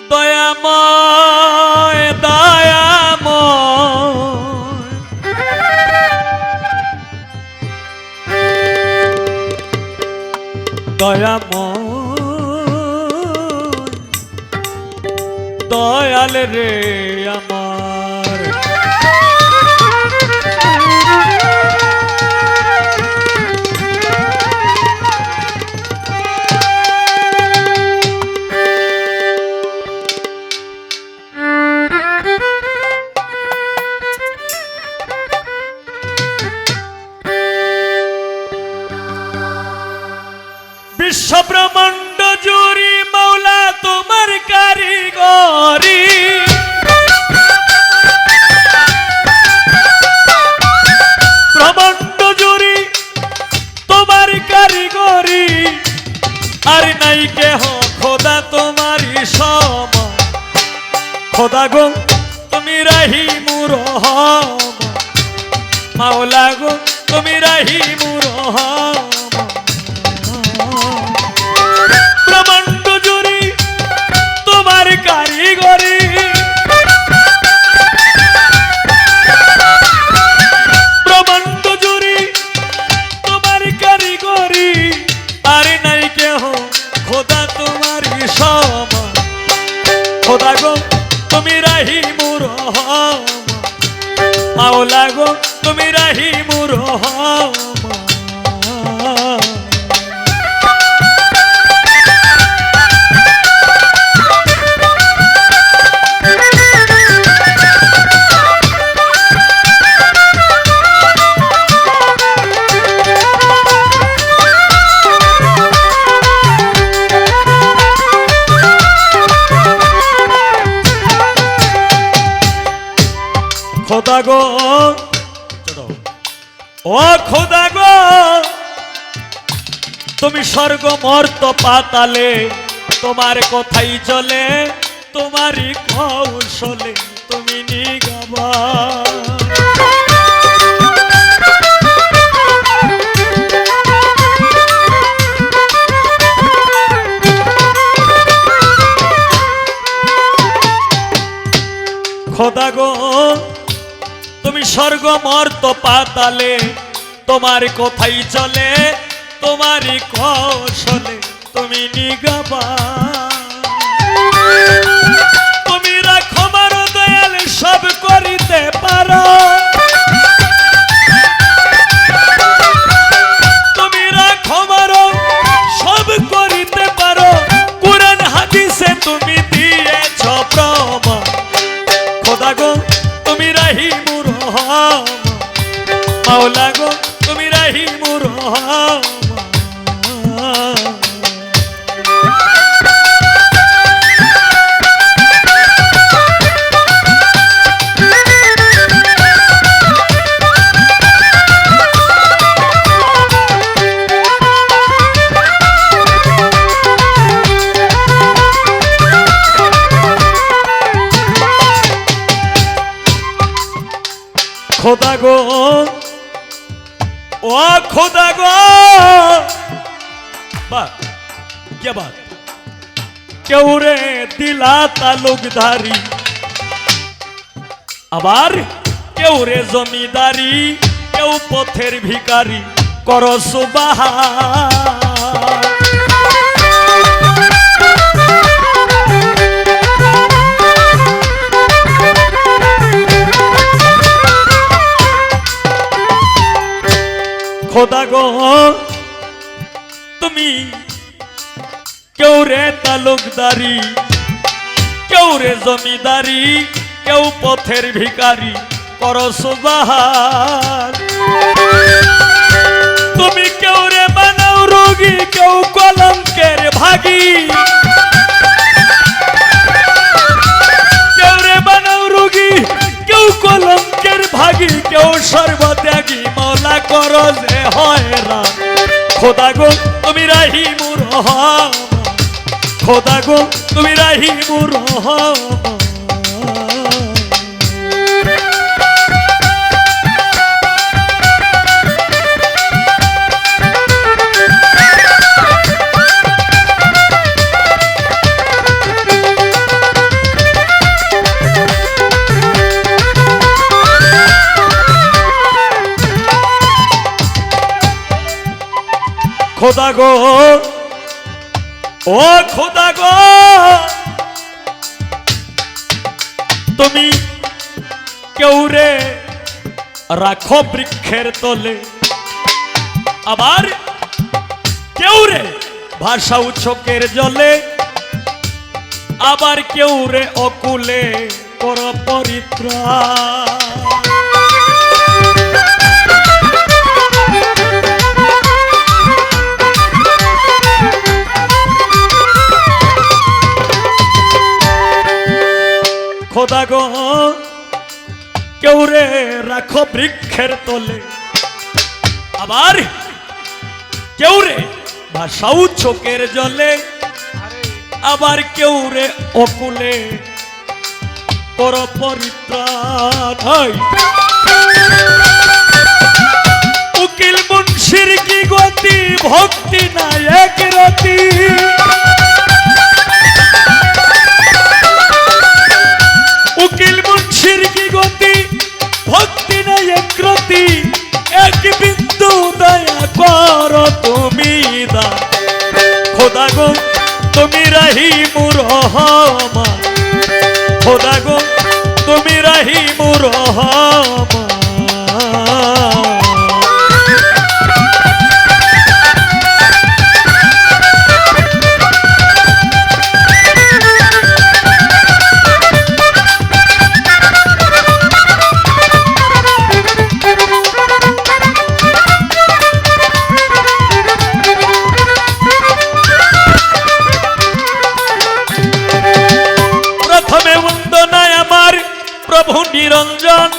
দয়াময় দয়াময় দয়াময় দয়াময় দয়াল রে আমার বিশ্বব্রহ্মাণ্ড জুড়ি মৌলা তোমার কারিগরি ব্রহ্মাণ্ড জুড়ি তোমার কারিগরি আর নাই কেহ খোদা তোমারই সম খোদা গো তুমি রাহিমুর রহম মাওলা গো তুমি রাহিমুর রহম ব্রহ্মাণ্ড জুড়ি তোমার কারিগরি ব্রহ্মাণ্ড জুড়ি তোমার কারিগরি আর নাই কেহ খোদা তোমারই সম খোদা গো তুমি রাহিমুর রহম মাওলা গো তুমি রাহিমুর রহম খোদা গো ও খোদা গো তুমি স্বর্গ মর্ত পাতালে তোমার কথাই চলে তোমারই কৌশলে তুমি নিগাবা খোদা গো তুমি স্বর্গ মর্ত পাতালে তোমার কথাই চলে তোমারই কৌশলে তুমি নিগাবা তুমি রাখো মারো দয়াল সব করিতে পারো তুমি রাখো মারো সব করিতে পারো কুরআন হাদিসে তুমি দিয়েছ প্রমাণ খোদা গো তুমি রাহিমুর রহম মাওলা গো তুমি রাহিমুর রহম খোদা গো ও খোদা গো বাত क्या बात কেউ রে দিলা তালুকদারি আবার কেউ রে জমিদারি কেউ পথের ভিখারি করো সুবহান খোদা গো তুমি কেউ রে তালুকদারি কেউ রে জমিদারি কেউ পথের ভিখারি করো সুবহান তুমি কেউ রে বানাও রোগী কেউ কলঙ্কের ভাগী কেউ রে বানাও রোগী কেউ কলঙ্কের ভাগী কেউ সর্বত্যাগী মওলা করো যে হয়রান খোদা গো তুমি রাহিমুর রহম খোদা গো তুমি রাহিমুর রহম খোদা গো ও খোদা গো তুমি কেউ রে রাখো বৃক্ষের তলে আবার কেউ রে ভাষাও চোখের জলে আবার কেউ রে অকুলে কর পরিত্রাণ খোদা গো কেউ রে রাখো বৃক্ষের তলে আবার কেউ রে ভাষাও চোখের জলে আবার কেউ রে অকুলে কর পরিত্রাণ উকিল মুন্সির কি গতি ভক্তি নাই এক রতি উকিল মুন্সির কি গতি ভক্তি নাই এক রতি এক বিন্দু দয়া কর তুমি দা খোদা গো তুমি রহিমুর রহমান খোদা গো তুমি রহিমুর রহমান প্রভু নিরঞ্জন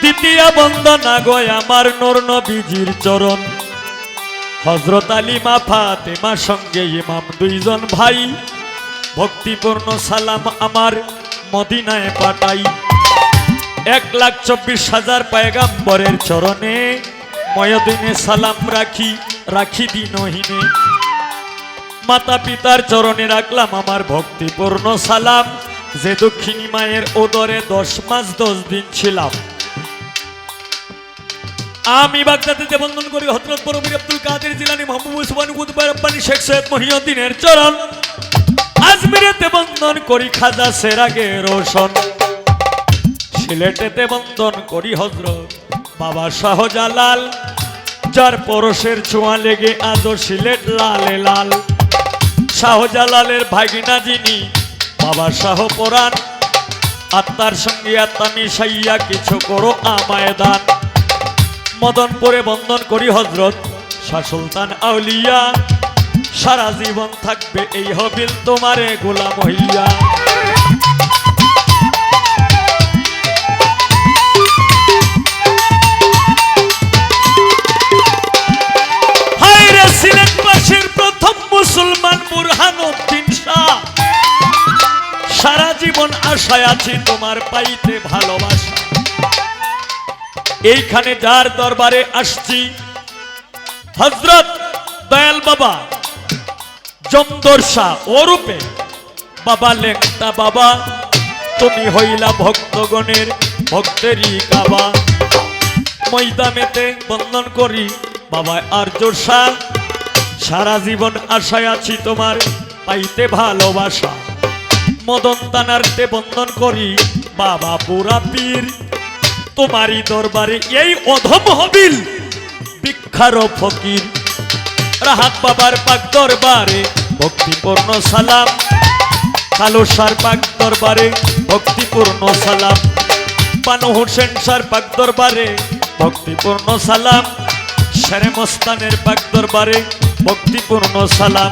দ্বিতীয় বন্দনা গয় আমার নূর নবীজির চরণ হযরত আলী মা ফাতেমা সঙ্গে ইমাম দুইজন ভাই ভক্তিপূর্ণ সালাম আমার মদিনায় পাঠাই 1,24,000 পয়গম্বরের চরণে ময়দিনে সালাম রাখি রাখি দিনহীনে মাতা পিতার চরণে রাখলাম আমার ভক্তিপূর্ণ সালাম যে দক্ষিণী মায়ের ওদরে 10 মাস 10 দিন ছিলাম আমি বাগদাদেতে বন্দন করি হযরত বরবীর আব্দুল কাদের জিলানী মাহবুব সুবহান কুতুব রব্বানী শেখ সৈয়দ মহিউদ্দিনের চরণ আজমিরেতে বন্দন করি খাজা সেরাগে রোশন সিলেটেতে বন্দন করি হযরত বাবা শাহজালাল যার পরশের ছোঁয়া লেগে আজও সিলেট লালে লাল শাহজালালের ভাগিনা যিনি বাবা শাহ পরাণ আত্মার সঙ্গে আত্মা মিশাইয়া কিছু করো আমায় দান মদনপুরে বন্দন করি হযরত শাহ সুলতান আউলিয়া সারা জীবন থাকবে এই হবিল তোমারে গোলাম হইয়া হায়রে সিলেটবাসীর প্রথম মুসলমান বুরহানুদ্দিন শাহ সারা জীবন আশায় আছি তোমার পাইতে ভালোবাসা এইখানে যার দরবারে আসছি হযরত দয়াল বাবা জমদর শাহ ওরূপে বাবা লেংটা বাবা তুমি হইলা ভক্তগণের ভক্তেরই কাবা ময়দানেতে বন্দন করি বাবা আর্য শাহ সারা জীবন আশায় আছি তোমার পাইতে ভালোবাসা মদন তানারতে বন্দন করি বাবা পুরা পীর তোমারই দরবারে এই অধম হবিল বিখ্যাত ফকির রাহাত বাবার পাক দরবারে ভক্তিপূর্ণ সালাম কালো সার পাক দরবারে ভক্তিপূর্ণ সালাম পানু হোসেন সার পাক দরবারে ভক্তিপূর্ণ সালাম শেরে মস্তানের পাক দরবারে ভক্তিপূর্ণ সালাম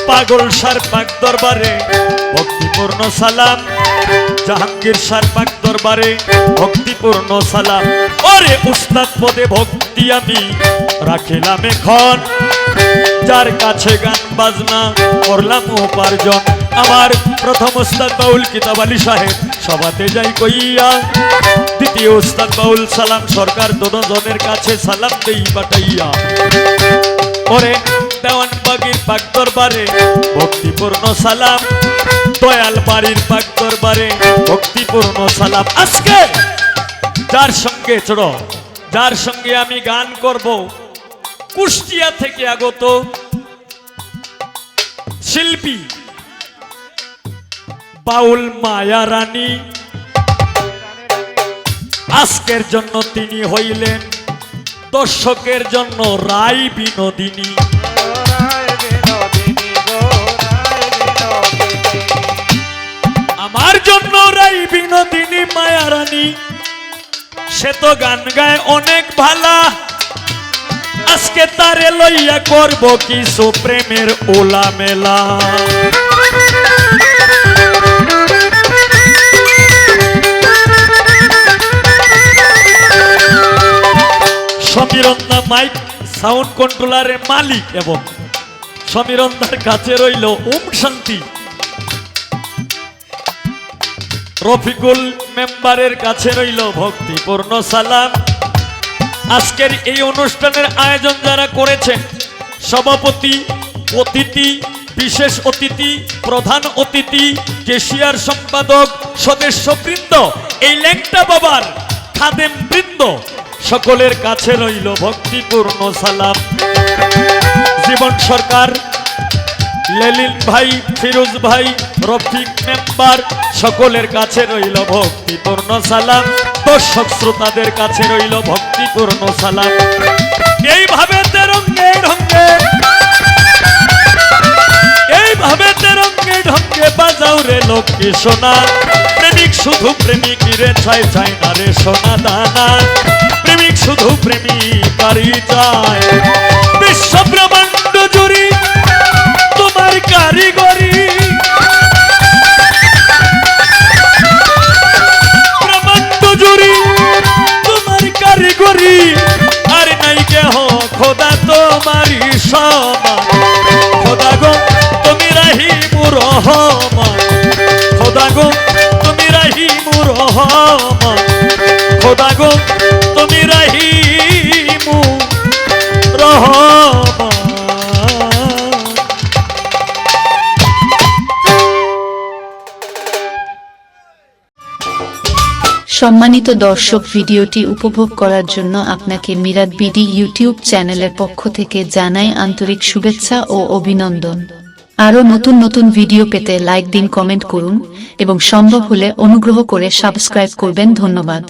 পাগল সার পাক দরবারে ভক্তিপূর্ণ সালাম জাহাঙ্গীর সার পাক দরবারে ভক্তিপূর্ণ সালাম ওরে উস্তাদ পদে ভক্তি আমি রাখিলাম এখন যার কাছে গান বাজনা করলাম উপার্জন আমার প্রথম উস্তাদ বাউল কিতাব আলী সাহেব সভাতে যাই কইয়া দ্বিতীয় উস্তাদ বাউল সালাম সরকার দুজনের কাছে সালাম দেই পাঠাইয়া ওরে দেওয়ানবাগির পাক দরবারে ভক্তিপূর্ণ সালাম দয়াল বাড়ির পাক দরবারে ভক্তিপূর্ণ সালাম আজকে যার সঙ্গে চড়ো যার সঙ্গে আমি গান করব কুষ্টিয়া থেকে আগত শিল্পী বাউল মায়া রানী, আজকের জন্য তিনি হইলেন দর্শকের জন্য রায় বিনোদিনী। আমার জন্য রায় বিনোদিনী মায়া রানী, সে তো গান গায় অনেক ভালা, আজকে তারে লইয়া করব কিছু প্রেমের ওলা মেলা। সমীরন্দা মাইক সাউন্ড কন্ট্রোলারের মালিক এবং সমীরন্দার কাছে রইল ওম শান্তি। রফিকুল মেম্বারের কাছে রইল ভক্তিপূর্ণ সালাম। আজকের এই অনুষ্ঠানের আয়োজন যারা করেছেন, সভাপতি, অতিথি, বিশেষ অতিথি, প্রধান অতিথি, কেশিয়ার সম্পাদক, সদস্যবৃন্দ, এই ল্যাংটা বাবার খাদেম বৃন্দ, সকলের কাছে রইল ভক্তিপূর্ণ সালাম। জীবন সরকার, লেলিন ভাই, ফিরোজ ভাই, রফিক মেম্বার, সকলের কাছে রইল ভক্তিপূর্ণ সালাম। দর্শক শ্রোতাদের কাছে রইল ভক্তিপূর্ণ সালাম। এইভাবে তেরঙ্গে ঢঙ্গে, এইভাবে তেরঙ্গে ঢঙ্গে বাজাও রে লক্ষ্মী সোনা। প্রেমিক শুধু প্রেমিকিরে চায়, চায় না রে সোনা দানা। প্রেমিক শুধু প্রেমিকারই চায়। বিশ্ব ব্রহ্মাণ্ড জুড়ি তোমার কারিগরি, ব্রহ্মাণ্ড জুড়ি তোমার কারিগরি। আর নাই কেহ খোদা তোমারই সমান। খোদা গো তুমি রাহিমুর রহমান, খোদা গো তুমি রাহিমুর রহমান, খোদা গো তুমি রাহিমুর রহমান। সম্মানিত দর্শক, ভিডিওটি উপভোগ করার জন্য আপনাকে মিরাত বিডি ইউটিউব চ্যানেলের পক্ষ থেকে জানাই আন্তরিক শুভেচ্ছা ও অভিনন্দন। আরও নতুন নতুন ভিডিও পেতে লাইক দিন, কমেন্ট করুন এবং সম্ভব হলে অনুগ্রহ করে সাবস্ক্রাইব করবেন। ধন্যবাদ।